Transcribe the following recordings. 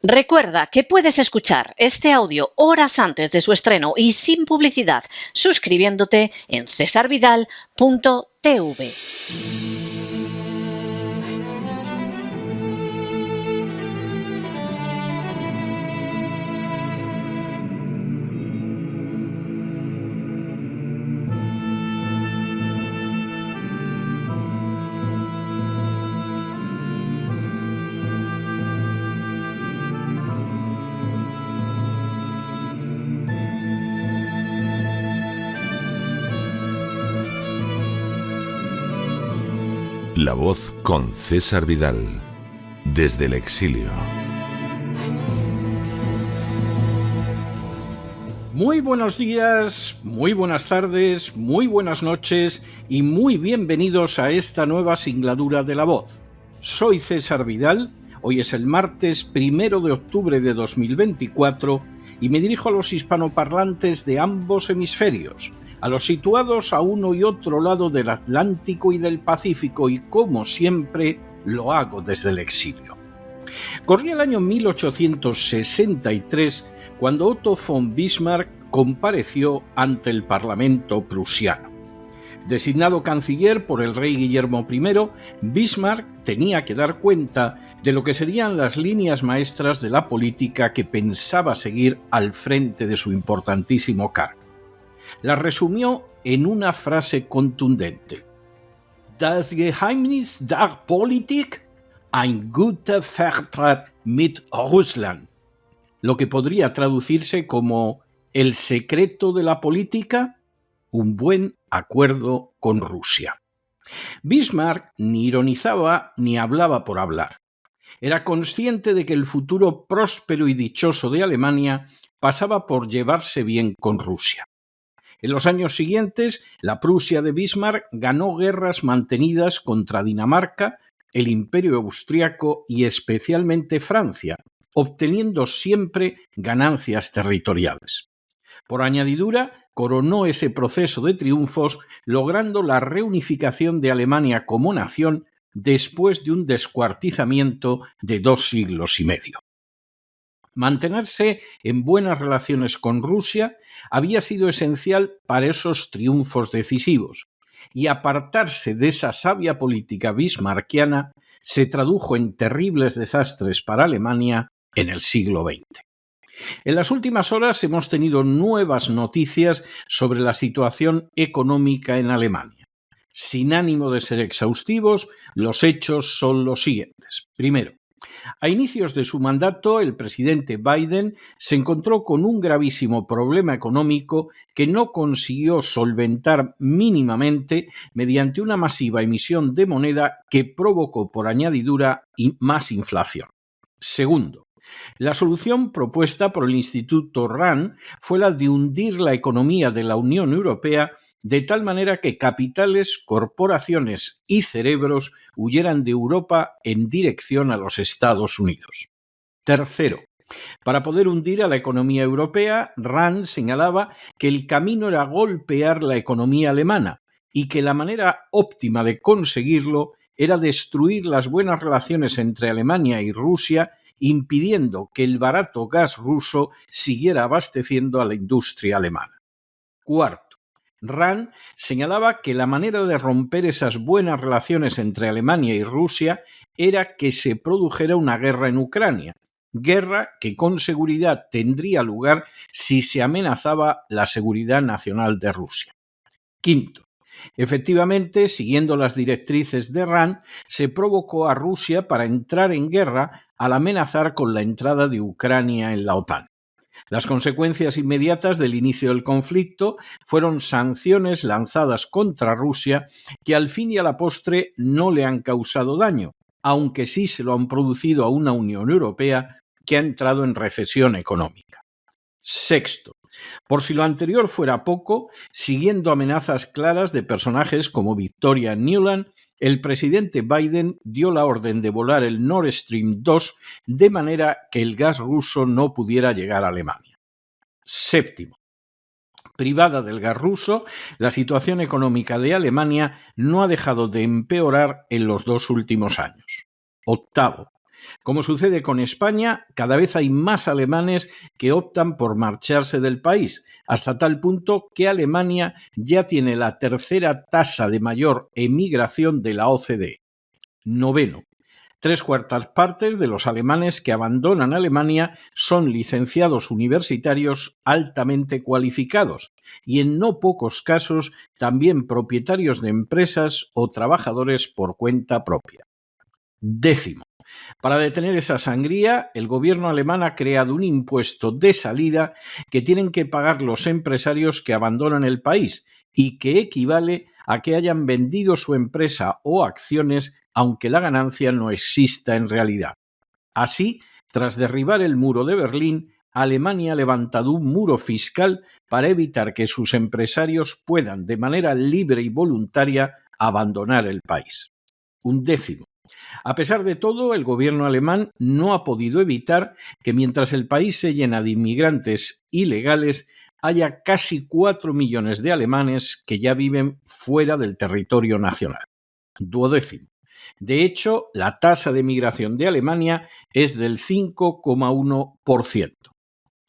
Recuerda que puedes escuchar este audio horas antes de su estreno y sin publicidad suscribiéndote en cesarvidal.tv. La Voz con César Vidal, desde el exilio. Muy buenos días, muy buenas tardes, muy buenas noches y muy bienvenidos a esta nueva singladura de La Voz. Soy César Vidal, hoy es el martes 1 de octubre de 2024 y me dirijo a los hispanoparlantes de ambos hemisferios, a los situados a uno y otro lado del Atlántico y del Pacífico, y como siempre lo hago desde el exilio. Corría el año 1863 cuando Otto von Bismarck compareció ante el Parlamento prusiano. Designado canciller por el rey Guillermo I, Bismarck tenía que dar cuenta de lo que serían las líneas maestras de la política que pensaba seguir al frente de su importantísimo cargo. La resumió en una frase contundente: Das Geheimnis der Politik, ein guter Vertrag mit Russland. Lo que podría traducirse como el secreto de la política, un buen acuerdo con Rusia. Bismarck ni ironizaba ni hablaba por hablar. Era consciente de que el futuro próspero y dichoso de Alemania pasaba por llevarse bien con Rusia. En los años siguientes, la Prusia de Bismarck ganó guerras mantenidas contra Dinamarca, el Imperio Austriaco y especialmente Francia, obteniendo siempre ganancias territoriales. Por añadidura, coronó ese proceso de triunfos logrando la reunificación de Alemania como nación después de un descuartizamiento de 2 siglos y medio. Mantenerse en buenas relaciones con Rusia había sido esencial para esos triunfos decisivos, y apartarse de esa sabia política bismarckiana se tradujo en terribles desastres para Alemania en el siglo XX. En las últimas horas hemos tenido nuevas noticias sobre la situación económica en Alemania. Sin ánimo de ser exhaustivos, los hechos son los siguientes. Primero, a inicios de su mandato, el presidente Biden se encontró con un gravísimo problema económico que no consiguió solventar mínimamente mediante una masiva emisión de moneda que provocó por añadidura más inflación. Segundo, la solución propuesta por el Instituto RAND fue la de hundir la economía de la Unión Europea de tal manera que capitales, corporaciones y cerebros huyeran de Europa en dirección a los Estados Unidos. Tercero, para poder hundir a la economía europea, RAND señalaba que el camino era golpear la economía alemana y que la manera óptima de conseguirlo era destruir las buenas relaciones entre Alemania y Rusia, impidiendo que el barato gas ruso siguiera abasteciendo a la industria alemana. Cuarto, RAND señalaba que la manera de romper esas buenas relaciones entre Alemania y Rusia era que se produjera una guerra en Ucrania, guerra que con seguridad tendría lugar si se amenazaba la seguridad nacional de Rusia. Quinto, efectivamente, siguiendo las directrices de RAND, se provocó a Rusia para entrar en guerra al amenazar con la entrada de Ucrania en la OTAN. Las consecuencias inmediatas del inicio del conflicto fueron sanciones lanzadas contra Rusia que al fin y a la postre no le han causado daño, aunque sí se lo han producido a una Unión Europea que ha entrado en recesión económica. Sexto, por si lo anterior fuera poco, siguiendo amenazas claras de personajes como Victoria Nuland, el presidente Biden dio la orden de volar el Nord Stream 2 de manera que el gas ruso no pudiera llegar a Alemania. Séptimo, privada del gas ruso, la situación económica de Alemania no ha dejado de empeorar en los 2 últimos años. Octavo, Como sucede con España, cada vez hay más alemanes que optan por marcharse del país, hasta tal punto que Alemania ya tiene la tercera tasa de mayor emigración de la OCDE. Noveno. 3/4 de los alemanes que abandonan Alemania son licenciados universitarios altamente cualificados y en no pocos casos también propietarios de empresas o trabajadores por cuenta propia. Décimo. Para detener esa sangría, el gobierno alemán ha creado un impuesto de salida que tienen que pagar los empresarios que abandonan el país y que equivale a que hayan vendido su empresa o acciones aunque la ganancia no exista en realidad. Así, tras derribar el muro de Berlín, Alemania ha levantado un muro fiscal para evitar que sus empresarios puedan, de manera libre y voluntaria, abandonar el país. 11. A pesar de todo, el gobierno alemán no ha podido evitar que mientras el país se llena de inmigrantes ilegales, haya casi 4 millones de alemanes que ya viven fuera del territorio nacional. 12. De hecho, la tasa de migración de Alemania es del 5,1%.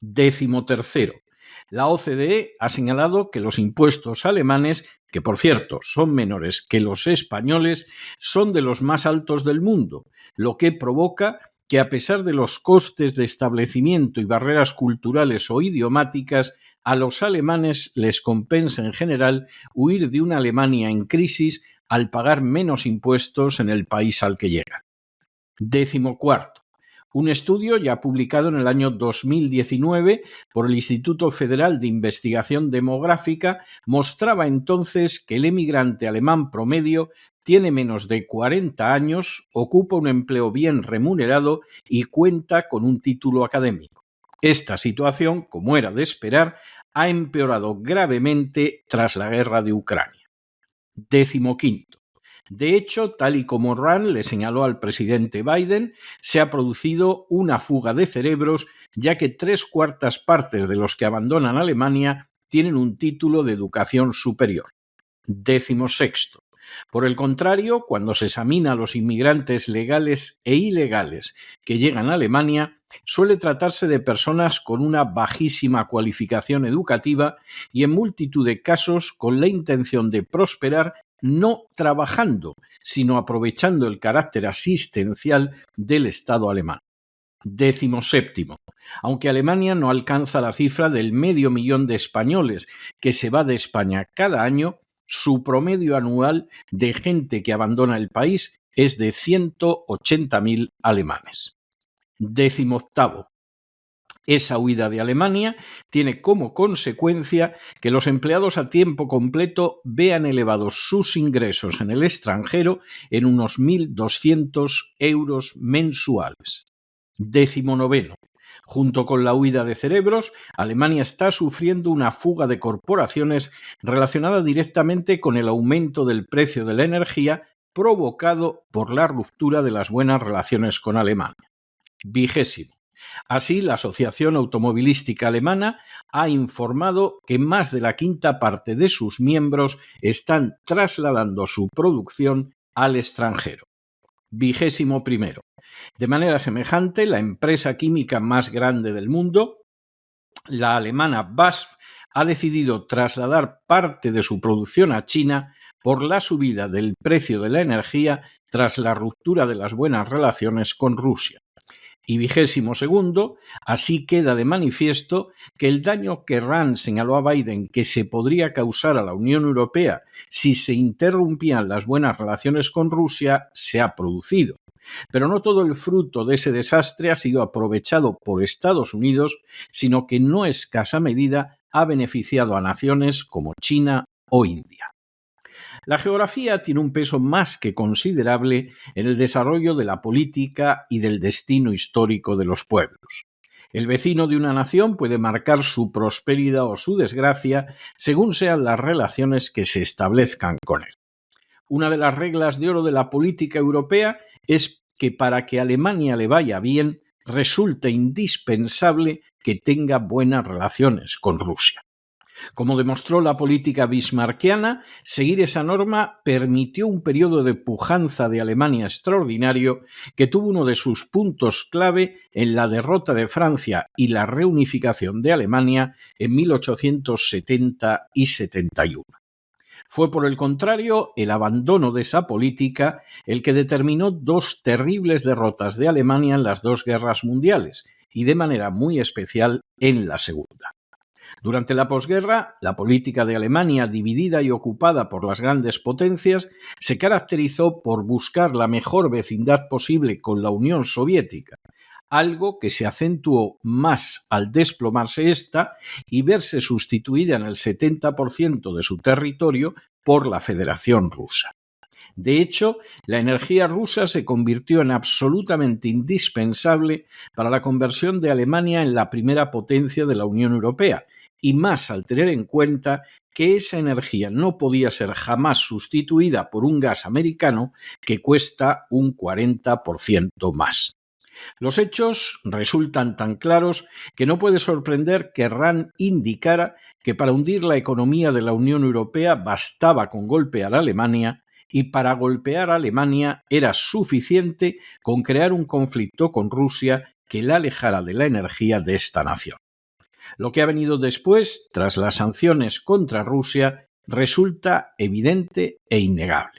13. La OCDE ha señalado que los impuestos alemanes, que por cierto son menores que los españoles, son de los más altos del mundo, lo que provoca que a pesar de los costes de establecimiento y barreras culturales o idiomáticas, a los alemanes les compensa en general huir de una Alemania en crisis al pagar menos impuestos en el país al que llegan. 14. Un estudio ya publicado en el año 2019 por el Instituto Federal de Investigación Demográfica mostraba entonces que el emigrante alemán promedio tiene menos de 40 años, ocupa un empleo bien remunerado y cuenta con un título académico. Esta situación, como era de esperar, ha empeorado gravemente tras la guerra de Ucrania. 15. De hecho, tal y como Rand le señaló al presidente Biden, se ha producido una fuga de cerebros, ya que 3/4 de los que abandonan Alemania tienen un título de educación superior. 16. Por el contrario, cuando se examina a los inmigrantes legales e ilegales que llegan a Alemania, suele tratarse de personas con una bajísima cualificación educativa y en multitud de casos con la intención de prosperar no trabajando, sino aprovechando el carácter asistencial del Estado alemán. 17. Aunque Alemania no alcanza la cifra del 500.000 de españoles que se va de España cada año, su promedio anual de gente que abandona el país es de 180.000 alemanes. 18. Esa huida de Alemania tiene como consecuencia que los empleados a tiempo completo vean elevados sus ingresos en el extranjero en unos 1.200 euros mensuales. 19. Junto con la huida de cerebros, Alemania está sufriendo una fuga de corporaciones relacionada directamente con el aumento del precio de la energía provocado por la ruptura de las buenas relaciones con Alemania. 20. Así, la Asociación Automovilística Alemana ha informado que más de la quinta parte de sus miembros están trasladando su producción al extranjero. 21. De manera semejante, la empresa química más grande del mundo, la alemana BASF, ha decidido trasladar parte de su producción a China por la subida del precio de la energía tras la ruptura de las buenas relaciones con Rusia. Y 22, así queda de manifiesto que el daño que Rand señaló a Biden que se podría causar a la Unión Europea si se interrumpían las buenas relaciones con Rusia se ha producido. Pero no todo el fruto de ese desastre ha sido aprovechado por Estados Unidos, sino que en no escasa medida ha beneficiado a naciones como China o India. La geografía tiene un peso más que considerable en el desarrollo de la política y del destino histórico de los pueblos. El vecino de una nación puede marcar su prosperidad o su desgracia según sean las relaciones que se establezcan con él. Una de las reglas de oro de la política europea es que para que a Alemania le vaya bien, resulta indispensable que tenga buenas relaciones con Rusia. Como demostró la política bismarckiana, seguir esa norma permitió un periodo de pujanza de Alemania extraordinario que tuvo uno de sus puntos clave en la derrota de Francia y la reunificación de Alemania en 1870 y 71. Fue, por el contrario, el abandono de esa política el que determinó dos terribles derrotas de Alemania en las dos guerras mundiales y de manera muy especial en la segunda. Durante la posguerra, la política de Alemania, dividida y ocupada por las grandes potencias, se caracterizó por buscar la mejor vecindad posible con la Unión Soviética, algo que se acentuó más al desplomarse esta y verse sustituida en el 70% de su territorio por la Federación Rusa. De hecho, la energía rusa se convirtió en absolutamente indispensable para la conversión de Alemania en la primera potencia de la Unión Europea, y más al tener en cuenta que esa energía no podía ser jamás sustituida por un gas americano que cuesta un 40% más. Los hechos resultan tan claros que no puede sorprender que Rand indicara que para hundir la economía de la Unión Europea bastaba con golpear a Alemania, y para golpear a Alemania era suficiente con crear un conflicto con Rusia que la alejara de la energía de esta nación. Lo que ha venido después, tras las sanciones contra Rusia, resulta evidente e innegable.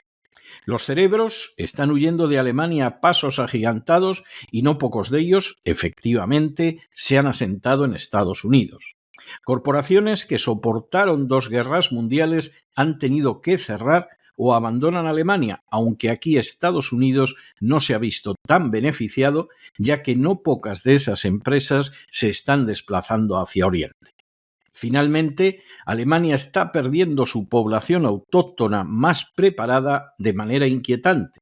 Los cerebros están huyendo de Alemania a pasos agigantados y no pocos de ellos, efectivamente, se han asentado en Estados Unidos. Corporaciones que soportaron dos guerras mundiales han tenido que cerrar o abandonan Alemania, aunque aquí Estados Unidos no se ha visto tan beneficiado, ya que no pocas de esas empresas se están desplazando hacia Oriente. Finalmente, Alemania está perdiendo su población autóctona más preparada de manera inquietante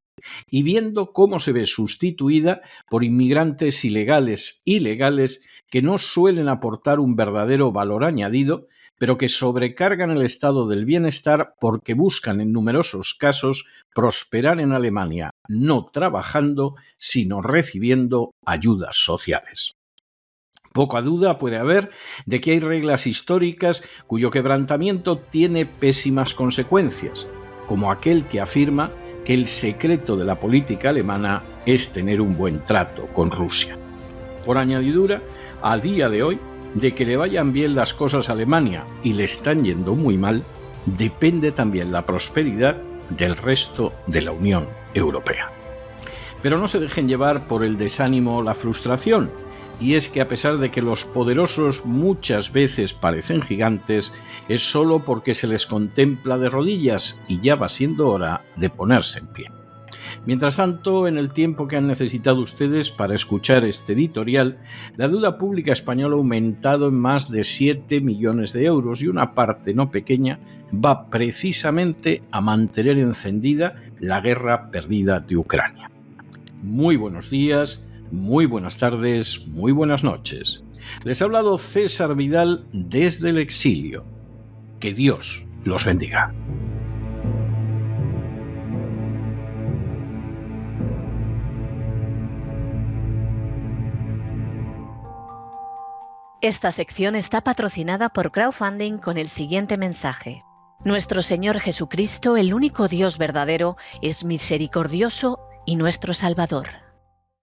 y viendo cómo se ve sustituida por inmigrantes ilegales y legales que no suelen aportar un verdadero valor añadido, pero que sobrecargan el estado del bienestar porque buscan en numerosos casos prosperar en Alemania, no trabajando, sino recibiendo ayudas sociales. Poca duda puede haber de que hay reglas históricas cuyo quebrantamiento tiene pésimas consecuencias, como aquel que afirma que el secreto de la política alemana es tener un buen trato con Rusia. Por añadidura, a día de hoy, de que le vayan bien las cosas a Alemania y le están yendo muy mal, depende también la prosperidad del resto de la Unión Europea. Pero no se dejen llevar por el desánimo o la frustración, y es que a pesar de que los poderosos muchas veces parecen gigantes, es solo porque se les contempla de rodillas y ya va siendo hora de ponerse en pie. Mientras tanto, en el tiempo que han necesitado ustedes para escuchar este editorial, la deuda pública española ha aumentado en más de 7 millones de euros y una parte no pequeña va precisamente a mantener encendida la guerra perdida de Ucrania. Muy buenos días, muy buenas tardes, muy buenas noches. Les ha hablado César Vidal desde el exilio. Que Dios los bendiga. Esta sección está patrocinada por crowdfunding con el siguiente mensaje. Nuestro Señor Jesucristo, el único Dios verdadero, es misericordioso y nuestro Salvador.